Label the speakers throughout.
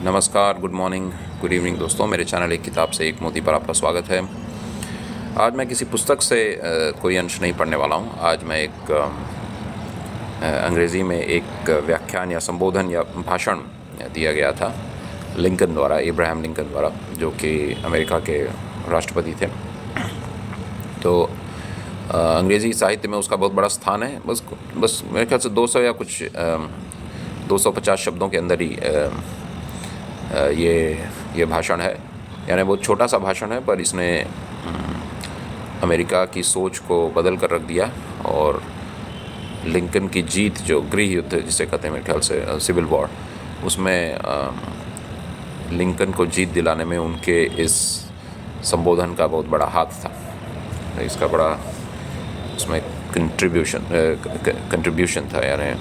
Speaker 1: नमस्कार, good morning, good evening दोस्तों। मेरे चैनल एक किताब से एक मोती पर आपका स्वागत है। आज मैं किसी पुस्तक से कोई अंश नहीं पढ़ने वाला हूँ। आज मैं एक अंग्रेज़ी में एक व्याख्यान या संबोधन या भाषण दिया गया था लिंकन द्वारा, इब्राहम लिंकन द्वारा, जो कि अमेरिका के राष्ट्रपति थे। तो अंग्रेज़ी साहित्य में उसका बहुत बड़ा स्थान है। बस मेरे ख्याल से 200 या कुछ 250 शब्दों के अंदर ही ये भाषण है। यानी बहुत छोटा सा भाषण है, पर इसने अमेरिका की सोच को बदल कर रख दिया। और लिंकन की जीत, जो गृह युद्ध जिसे कहते हैं मेरे ख्याल से सिविल वॉर, उसमें लिंकन को जीत दिलाने में उनके इस संबोधन का बहुत बड़ा हाथ था। इसका बड़ा उसमें कंट्रीब्यूशन था, यानी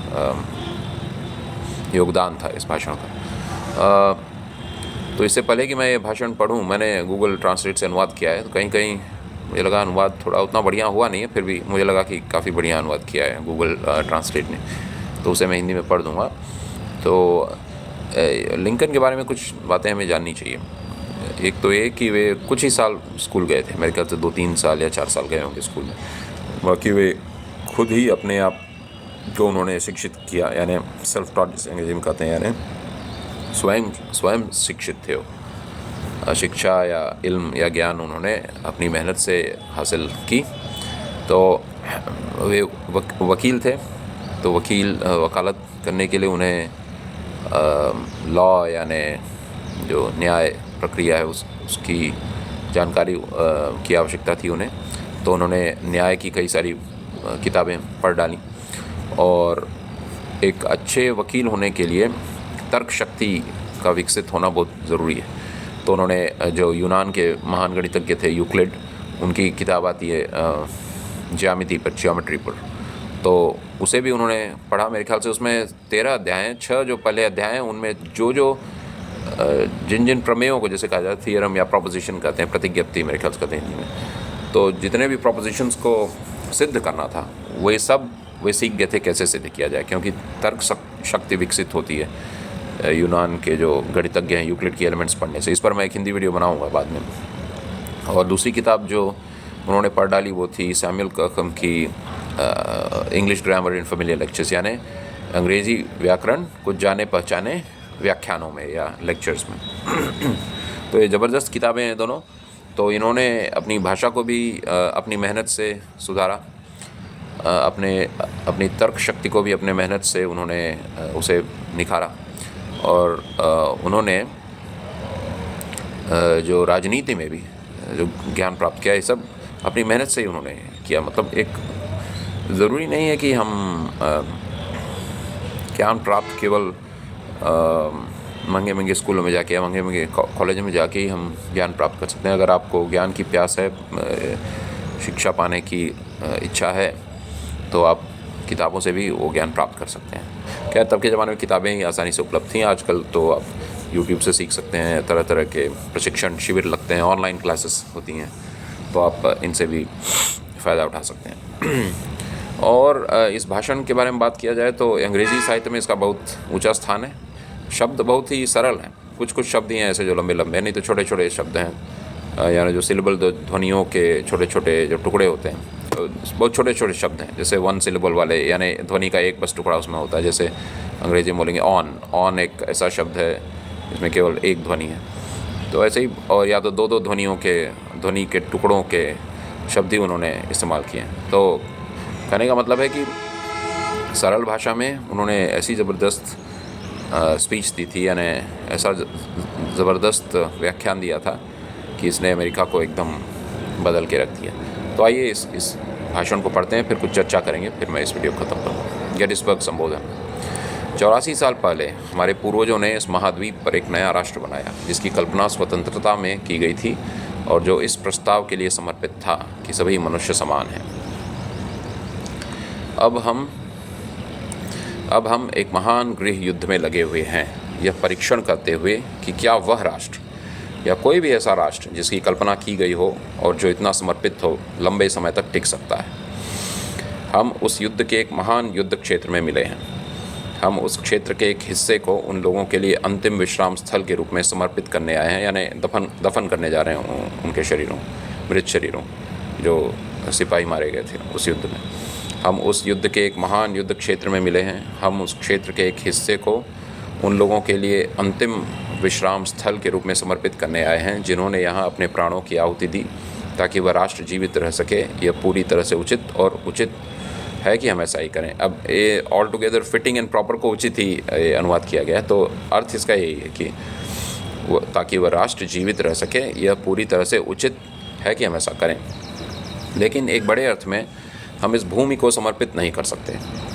Speaker 1: योगदान था इस भाषण का। तो इससे पहले कि मैं ये भाषण पढूं, मैंने गूगल ट्रांसलेट से अनुवाद किया है। तो कहीं कहीं मुझे लगा अनुवाद थोड़ा उतना बढ़िया हुआ नहीं है, फिर भी मुझे लगा कि काफ़ी बढ़िया अनुवाद किया है गूगल ट्रांसलेट ने, तो उसे मैं हिंदी में पढ़ दूँगा। तो लिंकन के बारे में कुछ बातें हमें जाननी चाहिए। एक तो ये कि वे कुछ ही साल स्कूल गए थे, मेरे ख्याल से 2-3 साल या 4 साल गए होंगे स्कूल में। बाकी वे खुद ही अपने आप को उन्होंने शिक्षित किया, यानी सेल्फ टॉट जिसे अंग्रेजी में कहते हैं, यानी स्वयं शिक्षित थे वो। शिक्षा या इल्म या ज्ञान उन्होंने अपनी मेहनत से हासिल की। तो वे वकील थे, तो वकालत करने के लिए उन्हें लॉ यानी जो न्याय प्रक्रिया है उसकी जानकारी की आवश्यकता थी उन्हें। तो उन्होंने न्याय की कई सारी किताबें पढ़ डाली। और एक अच्छे वकील होने के लिए तर्क शक्ति का विकसित होना बहुत ज़रूरी है। तो उन्होंने जो यूनान के महान गणितज्ञ थे यूक्लिड, उनकी किताब आती है ज्यामिति पर, ज्योमेट्री पर, तो उसे भी उन्होंने पढ़ा। मेरे ख्याल से उसमें 13 अध्याय हैं। 6 जो पहले अध्याय हैं उनमें जो जिन प्रमेयों को जैसे कहा जाता है थियरम या प्रोपोजिशन कहते हैं, प्रतिज्ञप्ति मेरे ख्याल से कहते हैं हिंदी में, तो जितने भी प्रोपोजिशंस को सिद्ध करना था वे सीख गए थे कैसे सिद्ध किया जाए, क्योंकि तर्क शक्ति विकसित होती है यूनान के जो गणितज्ञ हैं यूक्लिड की एलिमेंट्स पढ़ने से। इस पर मैं एक हिंदी वीडियो बनाऊंगा बाद में। और दूसरी किताब जो उन्होंने पढ़ डाली वो थी सैमुअल कर्खम की इंग्लिश ग्रामर इन फैमिलियर लेक्चर्स, यानी अंग्रेज़ी व्याकरण कुछ जाने पहचाने व्याख्यानों में या लेक्चर्स में। तो ये ज़बरदस्त किताबें हैं दोनों। तो इन्होंने अपनी भाषा को भी अपनी मेहनत से सुधारा, अपनी तर्क शक्ति को भी अपने मेहनत से उन्होंने उसे निखारा। और उन्होंने जो राजनीति में भी जो ज्ञान प्राप्त किया, ये सब अपनी मेहनत से ही उन्होंने किया। मतलब एक ज़रूरी नहीं है कि हम ज्ञान प्राप्त केवल महंगे स्कूलों में जाके या महंगे कॉलेज में जाके ही हम ज्ञान प्राप्त कर सकते हैं। अगर आपको ज्ञान की प्यास है, शिक्षा पाने की इच्छा है, तो आप किताबों से भी वो ज्ञान प्राप्त कर सकते हैं। खैर, तब के ज़माने में किताबें ही आसानी से उपलब्ध थीं। आजकल तो आप यूट्यूब से सीख सकते हैं, तरह तरह के प्रशिक्षण शिविर लगते हैं, ऑनलाइन क्लासेस होती हैं, तो आप इनसे भी फ़ायदा उठा सकते हैं। और इस भाषण के बारे में बात किया जाए तो अंग्रेज़ी साहित्य में इसका बहुत ऊंचा स्थान है। शब्द बहुत ही सरल हैं, कुछ शब्द ही हैं ऐसे जो लंबे नहीं तो छोटे शब्द हैं, यानी जो सिलेबल ध्वनियों के छोटे जो टुकड़े होते हैं, तो बहुत छोटे शब्द हैं। जैसे 1 सिलेबल वाले, यानी ध्वनि का एक बस टुकड़ा उसमें होता है। जैसे अंग्रेजी में बोलेंगे ऑन एक ऐसा शब्द है जिसमें केवल एक ध्वनि है। तो ऐसे ही, और या तो 2 ध्वनि के टुकड़ों के शब्द ही उन्होंने इस्तेमाल किए हैं। तो कहने का मतलब है कि सरल भाषा में उन्होंने ऐसी ज़बरदस्त स्पीच दी थी, यानी ऐसा ज़बरदस्त व्याख्यान दिया था कि इसने अमेरिका को एकदम बदल के रख दिया। तो आइए इस भाषण को पढ़ते हैं, फिर कुछ चर्चा करेंगे, फिर मैं इस वीडियो को ख़त्म करूँगा। गेटिसबर्ग संबोधन। 84 साल पहले हमारे पूर्वजों ने इस महाद्वीप पर एक नया राष्ट्र बनाया, जिसकी कल्पना स्वतंत्रता में की गई थी और जो इस प्रस्ताव के लिए समर्पित था कि सभी मनुष्य समान हैं। अब हम एक महान गृह युद्ध में लगे हुए हैं, यह परीक्षण करते हुए कि क्या वह राष्ट्र या कोई भी ऐसा राष्ट्र जिसकी कल्पना की गई हो और जो इतना समर्पित हो, लंबे समय तक टिक सकता है। हम उस युद्ध के एक महान युद्ध क्षेत्र में मिले हैं। हम उस क्षेत्र के एक हिस्से को उन लोगों के लिए अंतिम विश्राम स्थल के रूप में समर्पित करने आए हैं, यानी दफन करने जा रहे हैं उनके शरीरों, मृत शरीरों जो सिपाही मारे गए थे उस युद्ध में। हम उस युद्ध के एक महान युद्ध क्षेत्र में मिले हैं। हम उस क्षेत्र के एक हिस्से को उन लोगों के लिए अंतिम विश्राम स्थल के रूप में समर्पित करने आए हैं जिन्होंने यहाँ अपने प्राणों की आहुति दी ताकि वह राष्ट्र जीवित रह सके। यह पूरी तरह से उचित है कि हम ऐसा ही करें। अब ये all together fitting and proper को उचित ही अनुवाद किया गया है, तो अर्थ इसका यही है कि ताकि वह राष्ट्र जीवित रह सके, यह पूरी तरह से उचित है कि हम ऐसा करें। लेकिन एक बड़े अर्थ में हम इस भूमि को समर्पित नहीं कर सकते,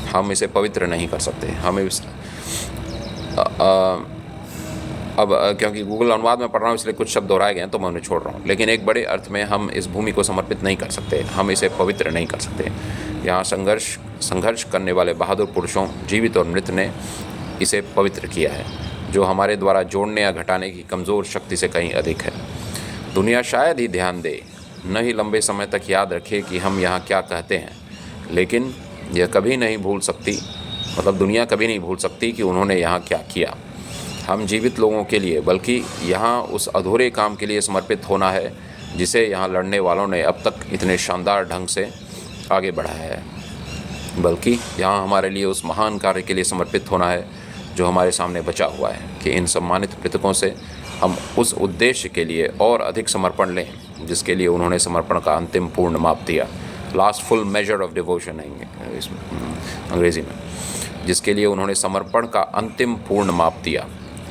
Speaker 1: हम इसे पवित्र नहीं कर सकते। हम इस अब क्योंकि गूगल अनुवाद में पढ़ रहा हूँ इसलिए कुछ शब्द दोहराए गए हैं तो मैं उन्हें छोड़ रहा हूँ। लेकिन एक बड़े अर्थ में हम इस भूमि को समर्पित नहीं कर सकते, हम इसे पवित्र नहीं कर सकते। यहाँ संघर्ष करने वाले बहादुर पुरुषों, जीवित और मृत, ने इसे पवित्र किया है, जो हमारे द्वारा जोड़ने या घटाने की कमज़ोर शक्ति से कहीं अधिक है। दुनिया शायद ही ध्यान दे, न ही लंबे समय तक याद रखे कि हम यहाँ क्या कहते हैं, लेकिन यह कभी नहीं भूल सकती, मतलब दुनिया कभी नहीं भूल सकती कि उन्होंने यहाँ क्या किया। हम जीवित लोगों के लिए, बल्कि यहाँ उस अधूरे काम के लिए समर्पित होना है जिसे यहाँ लड़ने वालों ने अब तक इतने शानदार ढंग से आगे बढ़ाया है। बल्कि यहाँ हमारे लिए उस महान कार्य के लिए समर्पित होना है जो हमारे सामने बचा हुआ है कि इन सम्मानित मृतकों से हम उस उद्देश्य के लिए और अधिक समर्पण लें जिसके लिए उन्होंने समर्पण का अंतिम पूर्ण माप दिया। Last full measure of devotion है इसमें अंग्रेज़ी में, जिसके लिए उन्होंने समर्पण का अंतिम पूर्ण माप दिया।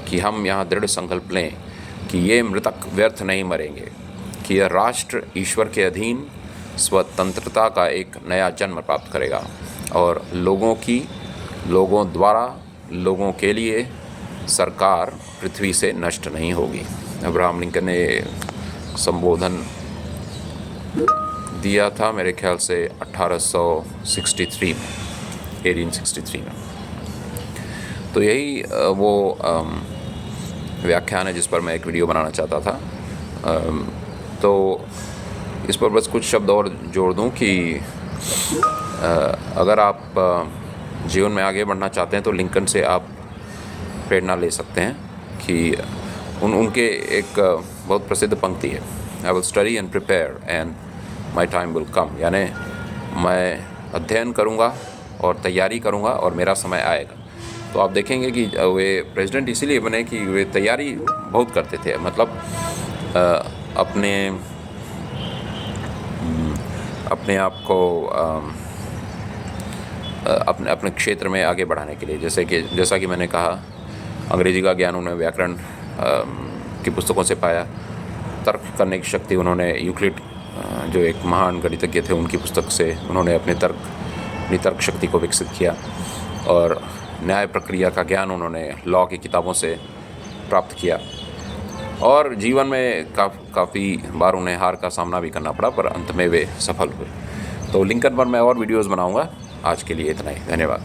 Speaker 1: कि हम यहाँ दृढ़ संकल्प लें कि ये मृतक व्यर्थ नहीं मरेंगे, कि यह राष्ट्र ईश्वर के अधीन स्वतंत्रता का एक नया जन्म प्राप्त करेगा और लोगों द्वारा लोगों के लिए सरकार पृथ्वी से नष्ट नहीं होगी। अब्राहम लिंकन ने संबोधन दिया था मेरे ख्याल से 1863 में, 1863 में। तो यही वो व्याख्यान है जिस पर मैं एक वीडियो बनाना चाहता था। तो इस पर बस कुछ शब्द और जोड़ दूं कि अगर आप जीवन में आगे बढ़ना चाहते हैं तो लिंकन से आप प्रेरणा ले सकते हैं कि उनके एक बहुत प्रसिद्ध पंक्ति है, I will study and prepare and my time will come, यानी मैं अध्ययन करूँगा और तैयारी करूँगा और मेरा समय आएगा। तो आप देखेंगे कि वे प्रेसिडेंट इसीलिए बने कि वे तैयारी बहुत करते थे, मतलब अपने आप को अपने क्षेत्र में आगे बढ़ाने के लिए। जैसा कि मैंने कहा, अंग्रेजी का ज्ञान उन्होंने व्याकरण की पुस्तकों से पाया, तर्क करने की शक्ति उन्होंने यूक्लिड जो एक महान गणितज्ञ थे उनकी पुस्तक से उन्होंने अपनी तर्क शक्ति को विकसित किया, और न्याय प्रक्रिया का ज्ञान उन्होंने लॉ की किताबों से प्राप्त किया। और जीवन में काफ़ी बार उन्हें हार का सामना भी करना पड़ा, पर अंत में वे सफल हुए। तो लिंकन पर मैं और वीडियोज़ बनाऊंगा। आज के लिए इतना ही, धन्यवाद।